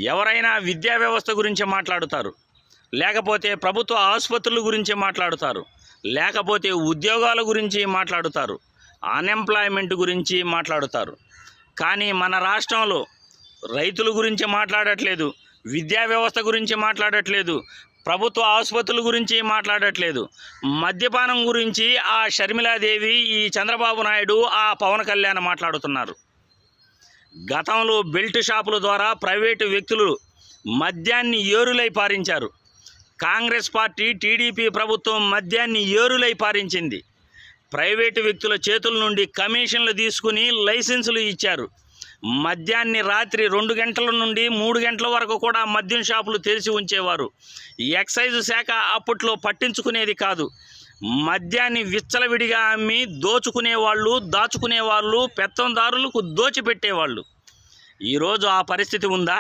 ఎవరైనా విద్యా వ్యవస్థ గురించి మాట్లాడుతారు, లేకపోతే ప్రభుత్వ ఆసుపత్రుల గురించి మాట్లాడుతారు, లేకపోతే ఉద్యోగాల గురించి మాట్లాడుతారు, అన్ఎంప్లాయ్మెంట్ గురించి మాట్లాడుతారు. కానీ మన రాష్ట్రంలో రైతుల గురించి మాట్లాడట్లేదు, విద్యా వ్యవస్థ గురించి మాట్లాడట్లేదు, ప్రభుత్వ ఆసుపత్రుల గురించి మాట్లాడట్లేదు. మద్యపానం గురించి ఆ షర్మిలాదేవి, ఈ చంద్రబాబు నాయుడు, ఆ పవన్ కళ్యాణ్ మాట్లాడుతున్నారు. గతంలో బెల్ట్ షాపుల ద్వారా ప్రైవేటు వ్యక్తులు మద్యాన్ని ఏరులై పారించారు. కాంగ్రెస్ పార్టీ, టీడీపీ ప్రభుత్వం మద్యాన్ని ఏరులై పారించింది. ప్రైవేటు వ్యక్తుల చేతుల నుండి కమిషన్లు తీసుకుని లైసెన్సులు ఇచ్చారు. మద్యాన్ని రాత్రి 2 గంటల నుండి 3 గంటల వరకు కూడా మద్యం షాపులు తెరిచి ఉంచేవారు. ఎక్సైజ్ శాఖ అప్పట్లో పట్టించుకునేది కాదు. మద్యాన్ని విచ్చలవిడిగా అమ్మి దోచుకునేవాళ్ళు, దాచుకునేవాళ్ళు, పెత్తందారులకు దోచిపెట్టేవాళ్ళు. ఈరోజు ఆ పరిస్థితి ఉందా?